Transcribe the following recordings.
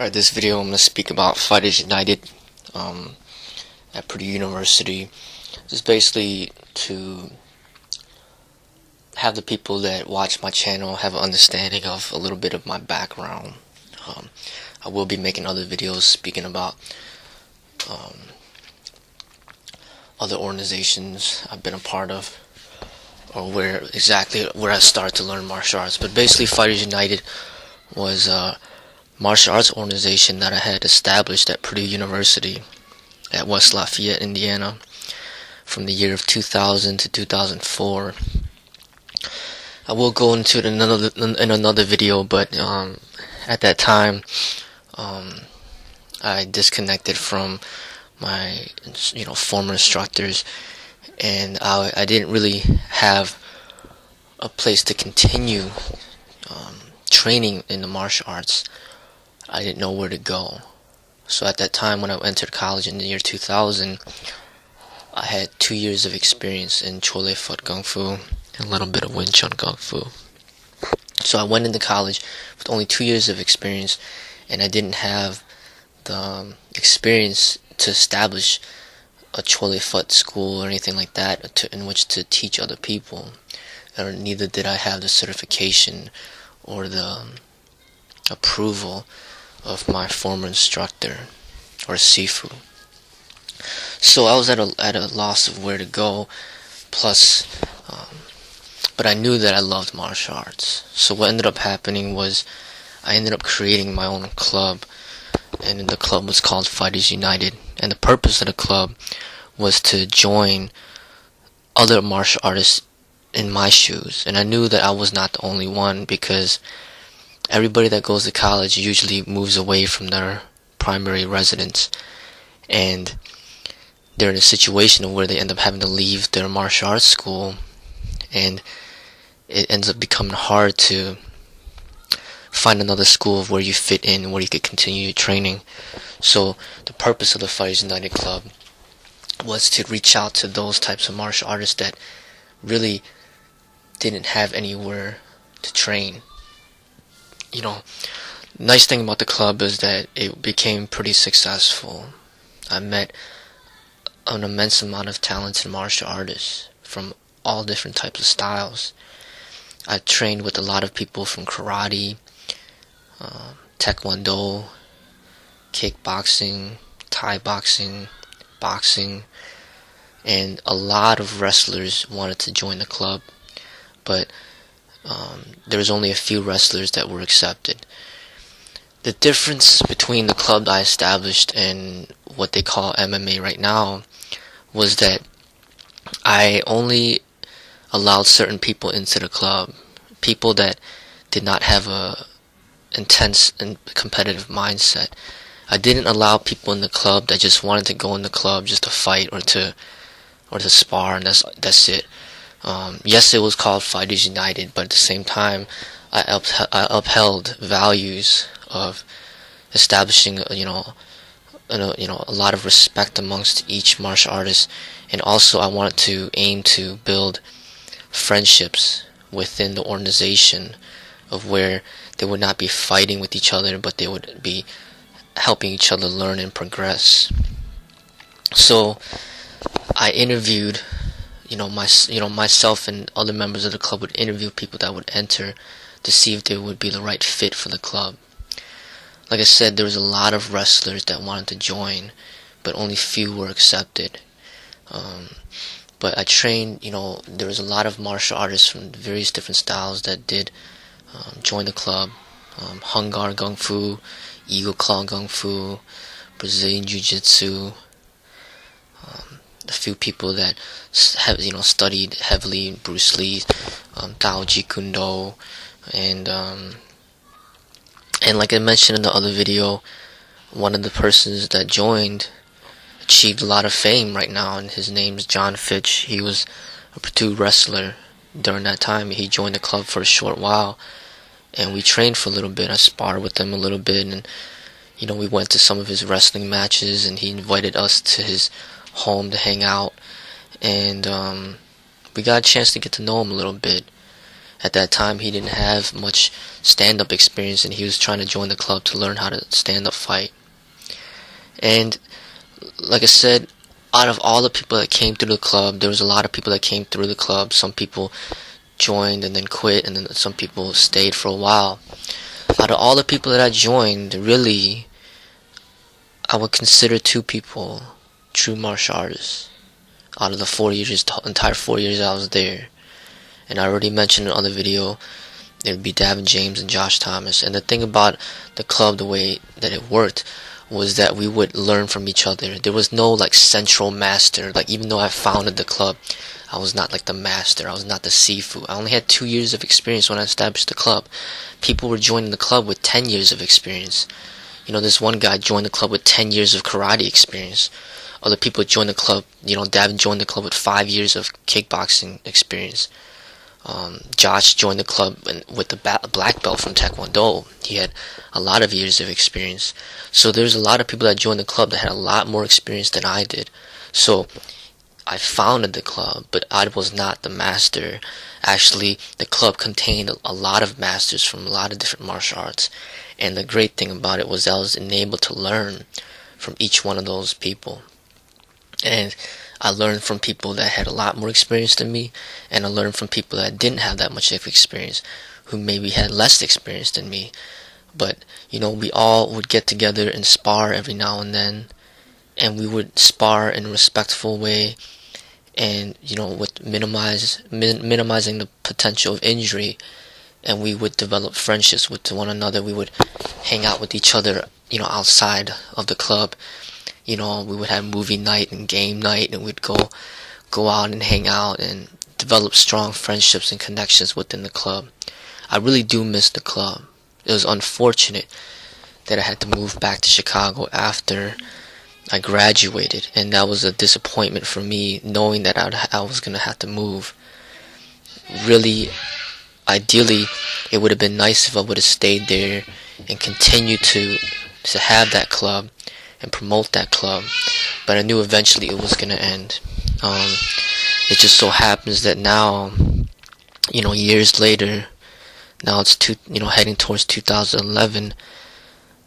Alright, this video I'm going to speak about Fighters United at Purdue University. This is basically to have the people that watch my channel have an understanding of a little bit of my background. I will be making other videos speaking about other organizations I've been a part of, or where I started to learn martial arts. But basically, Fighters United was a martial arts organization that I had established at Purdue University at West Lafayette, Indiana, from the year of 2000 to 2004. I will go into it in another video, but at that time, I disconnected from my former instructors, and I didn't really have a place to continue training in the martial arts. I didn't know where to go. So at that time, when I entered college in the year 2000, I had 2 years of experience in Chole Foot Kung Fu and a little bit of Wing Chun Kung Fu. So I went into college with only 2 years of experience, and I didn't have the experience to establish a Chole Foot school or anything like that in which to teach other people. Or neither did I have the certification or the approval of my former instructor or Sifu. So I was at a loss of where to go. Plus, but I knew that I loved martial arts. So what ended up happening was I ended up creating my own club, and the club was called Fighters United. And the purpose of the club was to join other martial artists in my shoes. And I knew that I was not the only one, because everybody that goes to college usually moves away from their primary residence, and they're in a situation where they end up having to leave their martial arts school, and it ends up becoming hard to find another school where you fit in, where you could continue your training. So the purpose of the Fighters United Club was to reach out to those types of martial artists that really didn't have anywhere to train. Nice thing about the club is that it became pretty successful. I met an immense amount of talented martial artists from all different types of styles. I trained with a lot of people from karate, taekwondo, kickboxing, Thai boxing, boxing, and a lot of wrestlers wanted to join the club, but there was only a few wrestlers that were accepted. The difference between the club I established and what they call MMA right now was that I only allowed certain people into the club, people that did not have a intense and competitive mindset. I didn't allow people in the club that just wanted to go in the club just to fight or to spar, and that's it. Yes, it was called Fighters United, but at the same time, I upheld values of establishing, a lot of respect amongst each martial artist, and also I wanted to aim to build friendships within the organization, of where they would not be fighting with each other, but they would be helping each other learn and progress. So I interviewed, myself and other members of the club would interview people that would enter to see if they would be the right fit for the club. Like I said, there was a lot of wrestlers that wanted to join, but only few were accepted. But I trained, there was a lot of martial artists from various different styles that did join the club. Hung Guard Kung Fu, Eagle Claw Kung Fu, Brazilian Jiu-Jitsu. A few people that have studied heavily Bruce Lee, Tao Jeet Kune Do, and like I mentioned in the other video, one of the persons that joined achieved a lot of fame right now, and his name's John Fitch. He was a Purdue wrestler during that time. He joined the club for a short while, and we trained for a little bit. I sparred with him a little bit, and we went to some of his wrestling matches, and he invited us to his home to hang out, and we got a chance to get to know him a little bit. At that time, he didn't have much stand-up experience, and he was trying to join the club to learn how to stand-up fight. And like I said, out of all the people that came through the club, there was a lot of people that came through the club. Some people joined and then quit, and then some people stayed for a while. Out of all the people that I joined, really, I would consider 2 people true martial artists out of the 4 years, the entire 4 years I was there. And I already mentioned in another video, it would be Davin James and Josh Thomas. And the thing about the club, the way that it worked, was that we would learn from each other. There was no like central master. Like, even though I founded the club, I was not like the master. I was not the Sifu. I only had 2 years of experience when I established the club. People were joining the club with 10 years of experience. You know, this one guy joined the club with 10 years of karate experience. Other people joined the club, you know, Davin joined the club with 5 years of kickboxing experience. Josh joined the club with the black belt from Taekwondo. He had a lot of years of experience. So there's a lot of people that joined the club that had a lot more experience than I did. So I founded the club, but I was not the master. Actually, the club contained a lot of masters from a lot of different martial arts. And the great thing about it was I was enabled to learn from each one of those people. And I learned from people that had a lot more experience than me, and I learned from people that didn't have that much experience, who maybe had less experience than me. But, you know, we all would get together and spar every now and then, and we would spar in a respectful way, and, you know, with minimizing the potential of injury, and we would develop friendships with one another. We would hang out with each other, you know, outside of the club. You know, we would have movie night and game night, and we'd go out and hang out and develop strong friendships and connections within the club. I really do miss the club. It was unfortunate that I had to move back to Chicago after I graduated, and that was a disappointment for me, knowing that I was going to have to move. Really, ideally, it would have been nice if I would have stayed there and continued to have that club and promote that club, but I knew eventually it was gonna end. It just so happens that now, you know, years later, now it's heading towards 2011.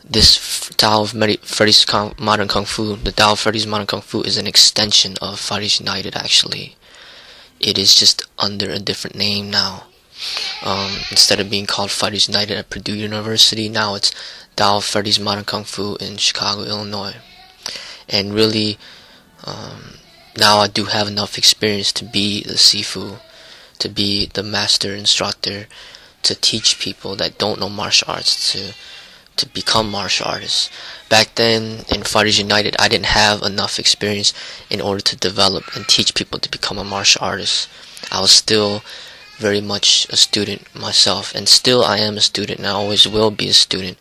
This Tao of Freddie's Modern Kung Fu, the Tao of Freddie's Modern Kung Fu, is an extension of Fighters United. Actually, it is just under a different name now. Instead of being called Fighters United at Purdue University, now it's Tao of Freddie's Modern Kung Fu in Chicago, Illinois. And really, now I do have enough experience to be the Sifu, to be the master instructor, to teach people that don't know martial arts to become martial artists. Back then, in Fighters United, I didn't have enough experience in order to develop and teach people to become a martial artist. I was still very much a student myself, and still I am a student, and I always will be a student.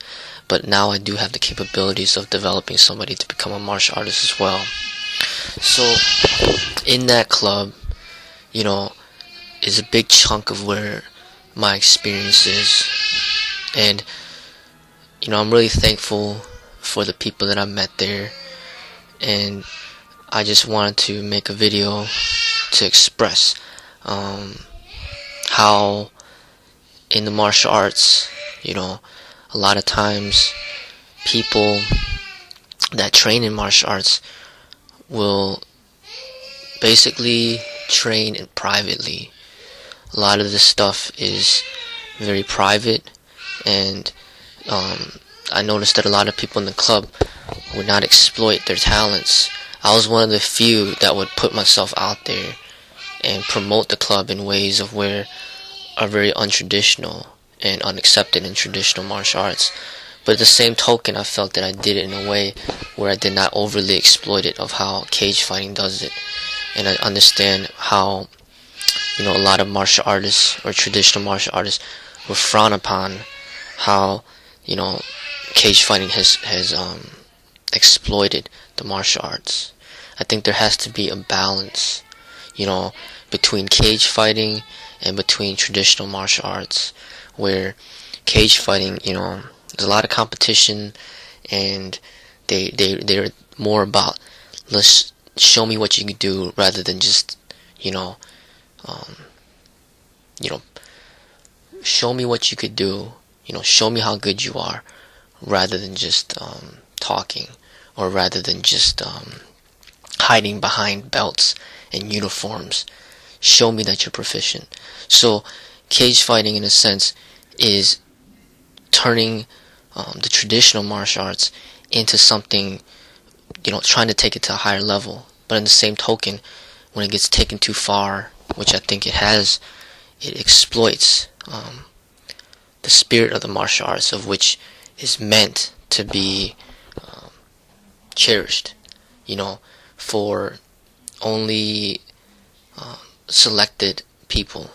But now I do have the capabilities of developing somebody to become a martial artist as well. So, in that club, you know, is a big chunk of where my experience is. And, you know, I'm really thankful for the people that I met there. And I just wanted to make a video to express how in the martial arts, you know, a lot of times people that train in martial arts will basically train privately. A lot of this stuff is very private, and I noticed that a lot of people in the club would not exploit their talents. I was one of the few that would put myself out there and promote the club in ways of where are very untraditional and unaccepted in traditional martial arts. But at the same token, I felt that I did it in a way where I did not overly exploit it of how cage fighting does it. And I understand how, you know, a lot of martial artists or traditional martial artists will frown upon how, you know, cage fighting has exploited the martial arts. I think there has to be a balance, you know, between cage fighting and between traditional martial arts, where cage fighting, you know, there's a lot of competition, and they're more about, let's show me what you can do, rather than just, you know, show me what you could do, show me how good you are, rather than just talking, or rather than just hiding behind belts and uniforms. Show me that you're proficient. So cage fighting, in a sense, is turning the traditional martial arts into something, trying to take it to a higher level. But in the same token, when it gets taken too far, which I think it has, it exploits the spirit of the martial arts, of which is meant to be cherished, for only selected people.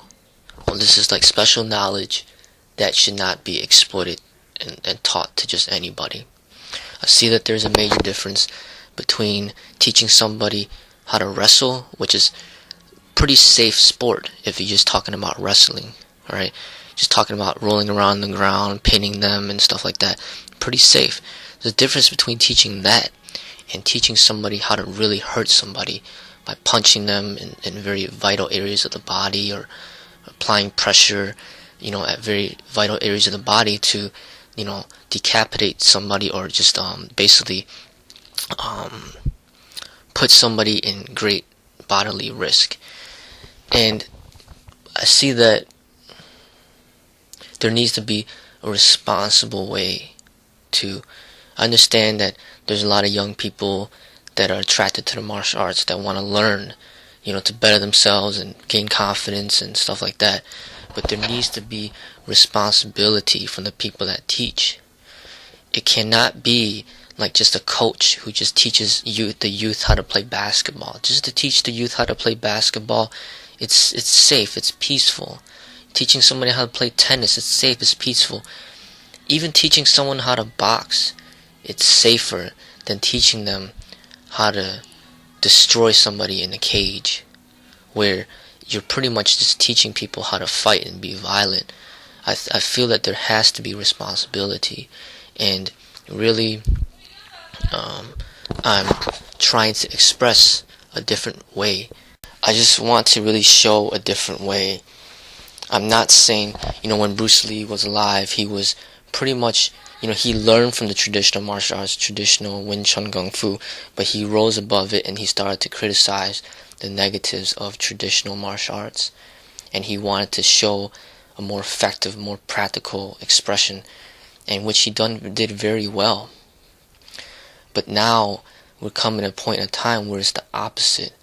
Well, this is like special knowledge that should not be exploited and taught to just anybody. I see that there's a major difference between teaching somebody how to wrestle, which is pretty safe sport if you're just talking about wrestling, alright? Just talking about rolling around the ground, pinning them and stuff like that. Pretty safe. There's a difference between teaching that and teaching somebody how to really hurt somebody by punching them in very vital areas of the body, or applying pressure, at very vital areas of the body to, decapitate somebody, or just basically put somebody in great bodily risk. And I see that there needs to be a responsible way to understand that there's a lot of young people that are attracted to the martial arts, that want to learn, to better themselves and gain confidence and stuff like that. But there needs to be responsibility from the people that teach. It cannot be like just a coach who just teaches the youth how to play basketball. Just to teach the youth how to play basketball, it's safe, it's peaceful. Teaching somebody how to play tennis, it's safe, it's peaceful. Even teaching someone how to box, it's safer than teaching them how to destroy somebody in a cage, where you're pretty much just teaching people how to fight and be violent. I feel that there has to be responsibility, and really I'm trying to express a different way. I just want to really show a different way. I'm not saying, when Bruce Lee was alive, he was pretty much, he learned from the traditional martial arts, traditional Wing Chun Kung Fu, but he rose above it and he started to criticize the negatives of traditional martial arts. And he wanted to show a more effective, more practical expression, and which he did very well. But now we're coming to a point in time where it's the opposite.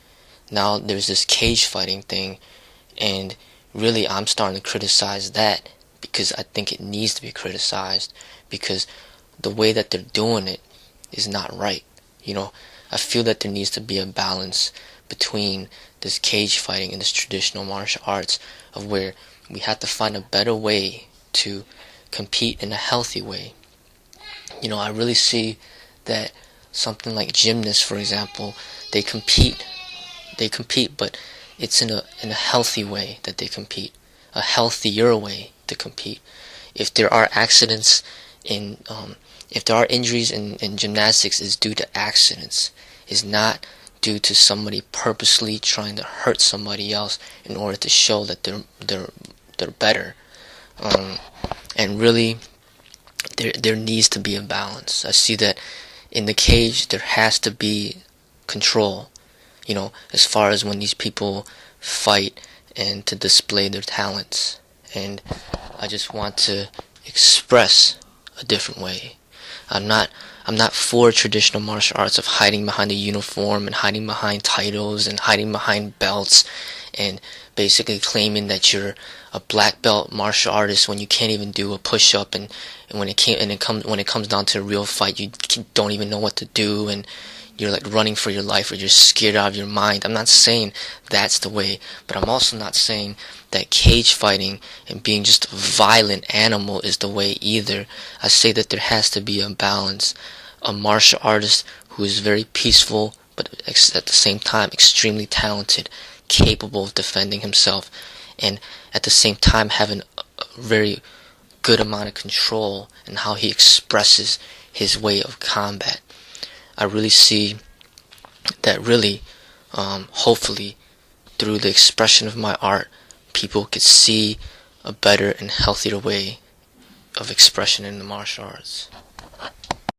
Now there's this cage fighting thing, and really I'm starting to criticize that, because I think it needs to be criticized, because the way that they're doing it is not right. I feel that there needs to be a balance between this cage fighting and this traditional martial arts, of where we have to find a better way to compete in a healthy way. I really see that something like gymnasts, for example, they compete, but it's in a healthy way that they compete, a healthier way to compete. If there are accidents if there are injuries in gymnastics, is due to accidents, is not due to somebody purposely trying to hurt somebody else in order to show that they're better. And really, there needs to be a balance. I see that in the cage there has to be control, as far as when these people fight and to display their talents. And I just want to express a different way. I'm not for traditional martial arts of hiding behind a uniform and hiding behind titles and hiding behind belts and basically claiming that you're a black belt martial artist when you can't even do a push-up, and when it comes down to a real fight, you don't even know what to do, and you're like running for your life, or you're scared out of your mind. I'm not saying that's the way, but I'm also not saying that cage fighting and being just a violent animal is the way either. I say that there has to be a balance. A martial artist who is very peaceful, but at the same time extremely talented, capable of defending himself, and at the same time having a very good amount of control in how he expresses his way of combat. I really see that really, hopefully, through the expression of my art, people could see a better and healthier way of expression in the martial arts.